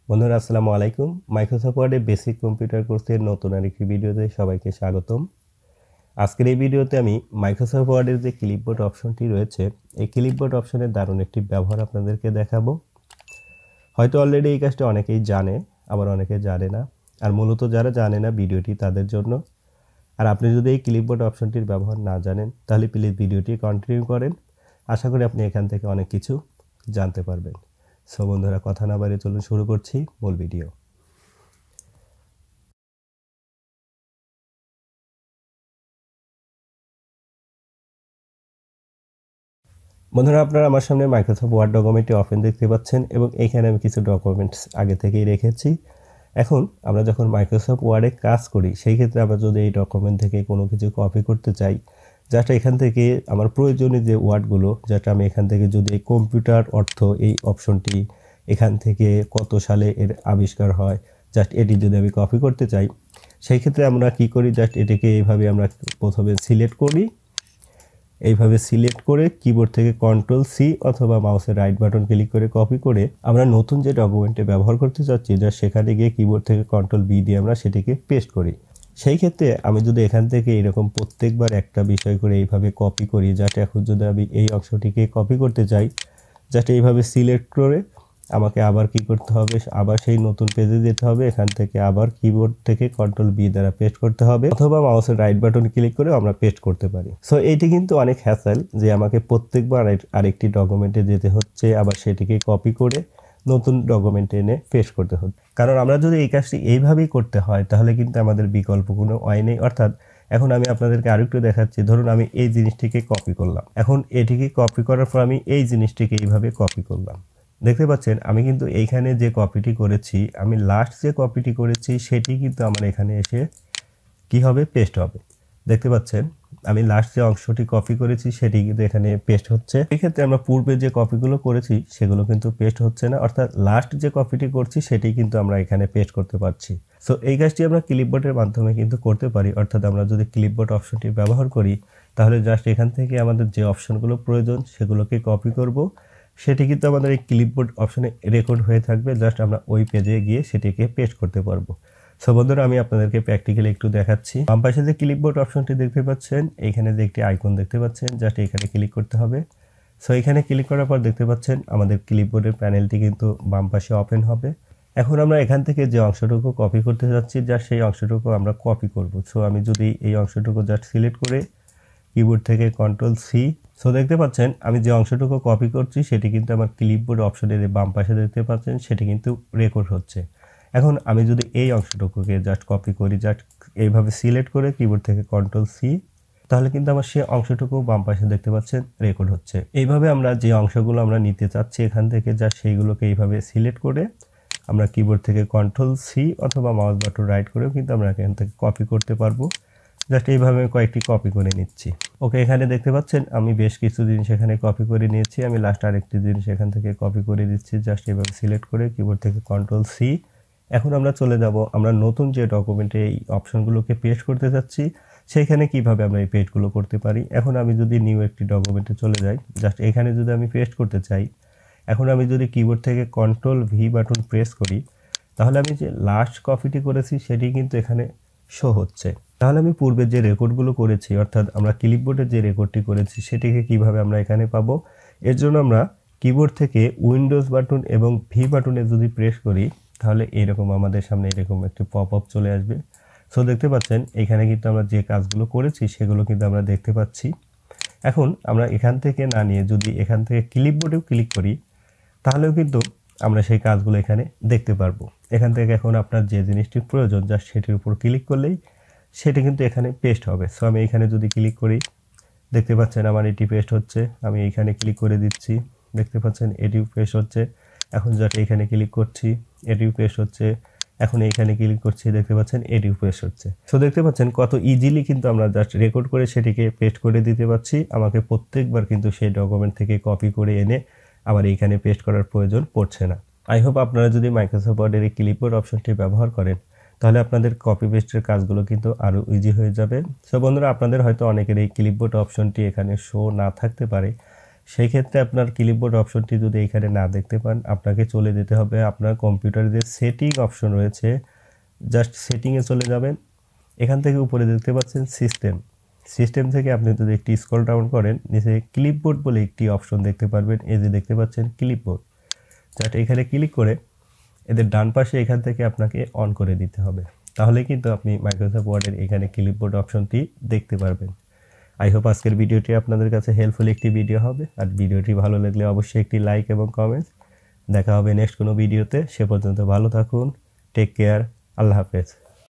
বন্ধুরা আসসালামু আলাইকুম। মাইক্রোসফট ওয়ার্ডে বেসিক কম্পিউটার কোর্সের নতুন আরেকটি ভিডিওতে সবাইকে স্বাগতম। আজকের এই ভিডিওতে আমি মাইক্রোসফট ওয়ার্ডের যে ক্লিপবোর্ড অপশনটি রয়েছে, এই ক্লিপবোর্ড অপশনের দারুণ একটি ব্যবহার আপনাদেরকে দেখাবো। হয়তো অলরেডি এই কাজটা অনেকেই জানে, আবার অনেকে জানে না। আর মূলত যারা জানে না ভিডিওটি তাদের জন্য। আর আপনি যদি এই ক্লিপবোর্ড অপশনটির ব্যবহার না জানেন তাহলে প্লিজ ভিডিওটি কন্টিনিউ করেন। আশা করি আপনি এখান থেকে অনেক কিছু জানতে পারবেন। সো বন্ধুরা কথা না বাড়িয়ে চলুন শুরু করছি মূল ভিডিও। বন্ধুরা আপনারা আমার সামনে মাইক্রোসফট ওয়ার্ড ডকুমেন্টটি ওপেন দেখতে পাচ্ছেন এবং এখানে আমি কিছু ডকুমেন্টস আগে থেকেই রেখেছি। এখন আমরা যখন মাইক্রোসফট ওয়ার্ডে কাজ করি সেই ক্ষেত্রে আমরা যদি এই ডকুমেন্ট থেকে কোনো কিছু কপি করতে চাই, যেটা এখান থেকে আমার প্রয়োজনীয় যে ওয়ার্ডগুলো, যেটা আমি এখান থেকে যদি এই কম্পিউটার অর্থ এই অপশনটি এখান থেকে কত সালে এর আবিষ্কার হয়, জাস্ট এটি যদি আমি কপি করতে চাই সেই ক্ষেত্রে আমরা কি করি, জাস্ট এটাকে এইভাবে আমরা প্রথমে সিলেক্ট করি। এইভাবে সিলেক্ট করে কিবোর্ড থেকে Ctrl+C অথবা মাউসের রাইট বাটন ক্লিক করে কপি করে আমরা নতুন যে ডকুমেন্টে ব্যবহার করতে চাচ্ছি যা সেখানে গিয়ে কিবোর্ড থেকে Ctrl+V দিয়ে আমরা সেটিকে পেস্ট করি। সেই ক্ষেত্রে আমি যদি এখান থেকে এরকম প্রত্যেকবার একটা বিষয় করে এইভাবে কপি করি, যাতে এখন যদি আমি এই অংশটিকে কপি করতে চাই, যাতে এইভাবে সিলেক্ট করে আমাকে আবার কি করতে হবে, আবার সেই নতুন পেজে যেতে হবে। এখান থেকে আবার কিবোর্ড থেকে Ctrl+V দ্বারা পেস্ট করতে হবে অথবা মাউসের রাইট বাটন ক্লিক করে আমরা পেস্ট করতে পারি। সো এইটি কিন্তু অনেক হ্যাসেল যে আমাকে প্রত্যেকবার আরেকটি ডকুমেন্টে যেতে হচ্ছে, আবার সেটিকে কপি করে নতুন ডকুমেন্টে এনে পেস্ট করতে হচ্ছে। কারণ আমরা যদি এই কাজটি এইভাবেই করতে হয় তাহলে কিন্তু আমাদের বিকল্প কোনো ওয়ে নেই। অর্থাৎ এখন আমি আপনাদেরকে আরেকটু দেখাচ্ছি। ধরুন আমি এই জিনিসটিকে কপি করলাম, এখন এটিকে কপি করার পর আমি এই জিনিসটিকে এইভাবে কপি করলাম। দেখতে পাচ্ছেন আমি কিন্তু এইখানে যে কপিটি করেছি, আমি লাস্ট যে কপিটি করেছি সেটি কিন্তু আমার এখানে এসে কি হবে, পেস্ট হবে। দেখতে পাচ্ছেন আমি লাস্ট যে অংশটি কপি করেছি সেটি কিন্তু এখানে পেস্ট হচ্ছে। এক্ষেত্রে আমরা পূর্বে যে কপিগুলো করেছি সেগুলো কিন্তু পেস্ট হচ্ছে না, অর্থাৎ লাস্ট যে কপিটি করছি সেটি কিন্তু আমরা এখানে পেস্ট করতে পারছি। সো এই কাজটি আমরা ক্লিপবোর্ডের মাধ্যমে কিন্তু করতে পারি। অর্থাৎ আমরা যদি ক্লিপবোর্ড অপশনটি ব্যবহার করি তাহলে জাস্ট এখান থেকে আমাদের যে অপশনগুলো প্রয়োজন সেগুলোকে কপি করব, সেটি কিন্তু আমাদের এই ক্লিপবোর্ড অপশনে রেকর্ড হয়ে থাকবে। জাস্ট আমরা ওই পেজে গিয়ে সেটিকে পেস্ট করতে পারবো। সো বন্ধুরা আমি আপনাদেরকে প্র্যাকটিক্যালি একটু দেখাচ্ছি। বাম পাশে যে ক্লিপবোর্ড অপশনটি দেখতে পাচ্ছেন, এইখানে যে একটি আইকন দেখতে পাচ্ছেন, জাস্ট এখানে ক্লিক করতে হবে। সো এখানে ক্লিক করার পর দেখতে পাচ্ছেন আমাদের ক্লিপবোর্ডের প্যানেলটি কিন্তু বাম পাশে ওপেন হবে। এখন আমরা এখান থেকে যে অংশটুকু কপি করতে যাচ্ছি জাস্ট সেই অংশটুকু আমরা কপি করব। সো আমি যদি এই অংশটুকু জাস্ট সিলেক্ট করে কিবোর্ড থেকে Ctrl+C, সো দেখতে পাচ্ছেন আমি যে অংশটুকু কপি করছি সেটি কিন্তু আমার ক্লিপবোর্ড অপশনের বাম পাশে দেখতে পাচ্ছেন সেটি কিন্তু রেকর্ড হচ্ছে। এখন আমি যদি এই অংশটুকুকে জাস্ট কপি করি, জাস্ট এইভাবে সিলেক্ট করে কিবোর্ড থেকে Ctrl+C, তাহলে কিন্তু আমার সেই অংশটুকু বাম পাশে দেখতে পাচ্ছেন রেকর্ড হচ্ছে। এইভাবে আমরা যে অংশগুলো আমরা নিতে চাচ্ছি এখান থেকে জাস্ট সেইগুলোকে এইভাবে সিলেক্ট করে আমরা কিবোর্ড থেকে Ctrl+C অথবা মাউস বাটন রাইট করেও কিন্তু আমরা এখান থেকে কপি করতে পারবো। জাস্ট এইভাবে কয়েকটি কপি করে নিচ্ছি। ওকে, এখানে দেখতে পাচ্ছেন আমি বেশ কিছু জিনিস এখানে কপি করে নিয়েছি। আমি লাস্ট আরেকটি জিনিস এখান থেকে কপি করে দিচ্ছি, জাস্ট এইভাবে সিলেক্ট করে কিবোর্ড থেকে Ctrl+C। এখন আমরা চলে যাব আমরা নতুন যে ডকুমেন্টে এই অপশনগুলোকে পেস্ট করতে যাচ্ছি সেইখানে কিভাবে আমরা এই পেস্টগুলো করতে পারি। এখন আমি যদি নিউ একটি ডকুমেন্টে চলে যাই, জাস্ট এখানে যদি আমি পেস্ট করতে চাই, এখন আমি যদি কিবোর্ড থেকে Ctrl+V বাটন প্রেস করি তাহলে আমি যে লাস্ট কপিটি করেছি সেটি কিন্তু এখানে শো হচ্ছে। তাহলে আমি পূর্বে যে রেকর্ডগুলো করেছি, অর্থাৎ আমরা ক্লিপবোর্ডে যে রেকর্ডটি করেছি সেটিকে কিভাবে আমরা এখানে পাবো, এর জন্য আমরা কিবোর্ড থেকে উইন্ডোজ বাটন এবং ভি বাটনে যদি প্রেস করি তাহলে এরকম আমাদের সামনে এরকম একটি পপ আপ চলে আসবে। সো দেখতে পাচ্ছেন এখানে কিন্তু আমরা যে কাজগুলো করেছি সেগুলো কিন্তু আমরা দেখতে পাচ্ছি। এখন আমরা এখান থেকে না নিয়ে যদি এখান থেকে ক্লিপবোর্ডেও ক্লিক করি তাহলেও কিন্তু আমরা সেই কাজগুলো এখানে দেখতে পারবো। এখান থেকে এখন আপনার যে জিনিসটি প্রয়োজন জাস্ট সেটির উপর ক্লিক করলেই সেটি কিন্তু এখানে পেস্ট হবে। সো আমি এখানে যদি ক্লিক করি দেখতে পাচ্ছেন আমার এটি পেস্ট হচ্ছে। আমি এখানে ক্লিক করে দিচ্ছি, দেখতে পাচ্ছেন এটিও পেস্ট হচ্ছে। এখন জাস্ট এখানে ক্লিক করছি, এটিও পেস্ট হচ্ছে। এখন এইখানে ক্লিক করছি, দেখতে পাচ্ছেন এটিও পেস্ট হচ্ছে। সো দেখতে পাচ্ছেন কত ইজিলি কিন্তু আমরা জাস্ট রেকর্ড করে সেটিকে পেস্ট করে দিতে পারছি। আমাকে প্রত্যেকবার কিন্তু সেই ডকুমেন্ট থেকে কপি করে এনে আবার এইখানে পেস্ট করার প্রয়োজন পড়ছে না। আই হোপ আপনারা যদি মাইক্রোসফট ওয়ার্ডের এই ক্লিপবোর্ড অপশনটি ব্যবহার করেন তাহলে আপনাদের কপি পেস্টের কাজগুলো কিন্তু আরও ইজি হয়ে যাবে। সো বন্ধুরা আপনাদের হয়তো অনেকের এই ক্লিপবোর্ড অপশনটি এখানে শো না থাকতে পারে, সেই ক্ষেত্রে আপনার ক্লিপবোর্ড অপশনটি যদি এখানে না দেখতে পান, আপনাকে চলে যেতে হবে আপনার কম্পিউটারে যে সেটিং অপশন রয়েছে, জাস্ট সেটিংয়ে চলে যাবেন। এখান থেকে উপরে দেখতে পাচ্ছেন সিস্টেম থেকে আপনি যদি একটি স্ক্রল ডাউন করেন, নিচে ক্লিপবোর্ড বলে একটি অপশন দেখতে পারবেন। এই যে দেখতে পাচ্ছেন ক্লিপবোর্ড, জাস্ট এখানে ক্লিক করে এদের ডান পাশে এখান থেকে আপনাকে অন করে দিতে হবে। তাহলে কিন্তু আপনি মাইক্রোসফট ওয়ার্ডের এখানে ক্লিপবোর্ড অপশনটি দেখতে পারবেন। আই হোপ আজকের ভিডিওটি আপনাদের কাছে হেল্পফুল একটি ভিডিও হবে। আর ভিডিওটি ভালো লাগলে অবশ্যই একটি লাইক এবং কমেন্টস। দেখা হবে নেক্সট কোনো ভিডিওতে। সে পর্যন্ত ভালো থাকুন। Take care. আল্লাহ হাফেজ।